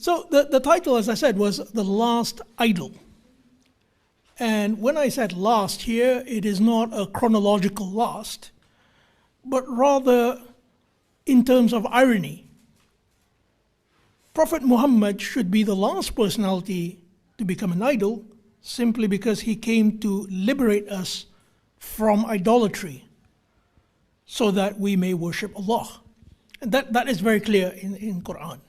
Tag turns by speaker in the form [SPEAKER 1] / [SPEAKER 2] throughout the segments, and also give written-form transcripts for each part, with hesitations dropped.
[SPEAKER 1] So the title, as I said, was The Last Idol. And when I said last here, it is not a chronological last, but rather in terms of irony. Prophet Muhammad should be the last personality to become an idol simply because he came to liberate us from idolatry so that we may worship Allah. And that is very clear in Quran.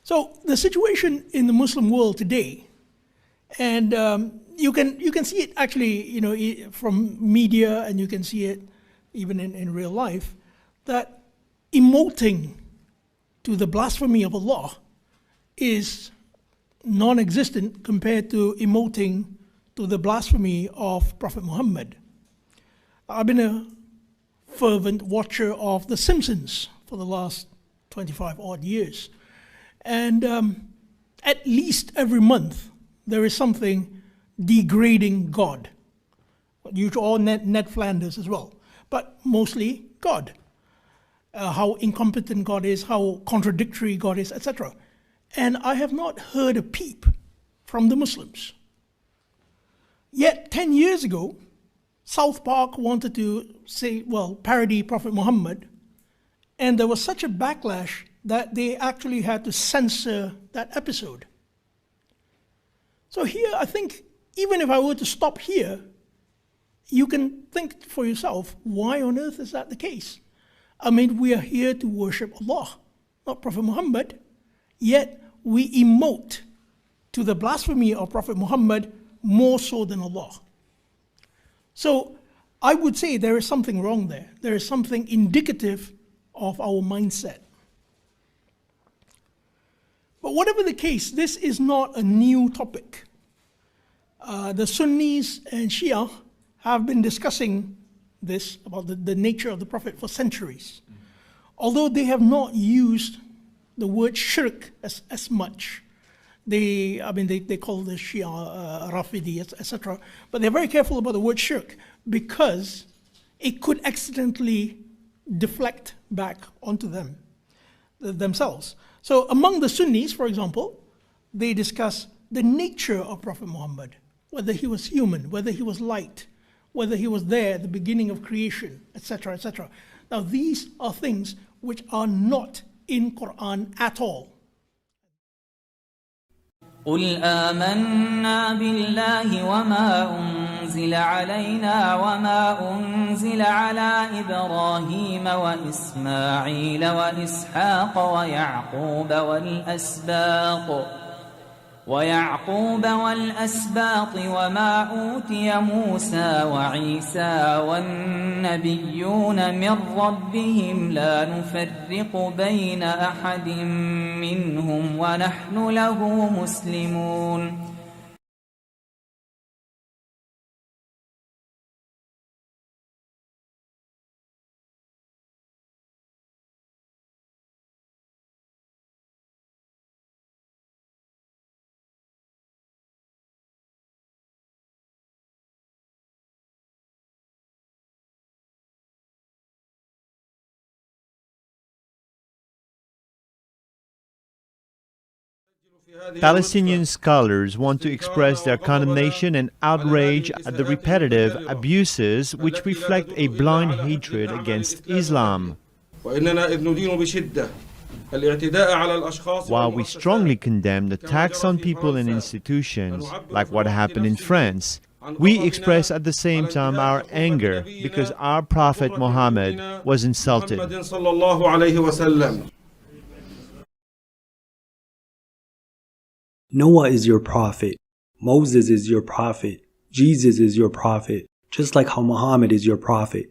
[SPEAKER 1] So the situation in the Muslim world today, and you can see it actually, from media, and you can see it even in real life, that emoting to the blasphemy of Allah is non-existent compared to emoting to the blasphemy of Prophet Muhammad. I've been a fervent watcher of The Simpsons for the last 25 odd years. And at least every month, there is something degrading God. Or Ned Flanders as well, but mostly God. How incompetent God is, how contradictory God is, etc. And I have not heard a peep from the Muslims. Yet 10 years ago, South Park wanted to parody Prophet Muhammad, and there was such a backlash that they actually had to censor that episode. So here, I think, even if I were to stop here, you can think for yourself, why on earth is that the case? I mean, we are here to worship Allah, not Prophet Muhammad, yet we emote to the blasphemy of Prophet Muhammad more so than Allah. So I would say there is something wrong there. There is something indicative of our mindset. But whatever the case, this is not a new topic. The Sunnis and Shia have been discussing this, about the nature of the Prophet, for centuries. Although they have not used the word shirk as much. They call the Shia Rafidi, etc. But they're very careful about the word shirk because it could accidentally deflect back onto themselves. So among the Sunnis, for example, they discuss the nature of Prophet Muhammad, whether he was human, whether he was light, whether he was there at the beginning of creation, etc., etc. Now these are things which are not in Quran at all.
[SPEAKER 2] قل آمنا بالله وما أنزل علينا وما أنزل على إبراهيم وإسماعيل وإسحاق ويعقوب والأسباط وما أوتي موسى وعيسى والنبيون من ربهم لا نفرق بين أحد منهم ونحن له مسلمون.
[SPEAKER 3] Palestinian scholars want to express their condemnation and outrage at the repetitive abuses which reflect a blind hatred against Islam. While we strongly condemn attacks on people and institutions, like what happened in France, we express at the same time our anger because our Prophet Muhammad was insulted.
[SPEAKER 4] Noah is your prophet, Moses is your prophet, Jesus is your prophet, just like how Muhammad is your prophet.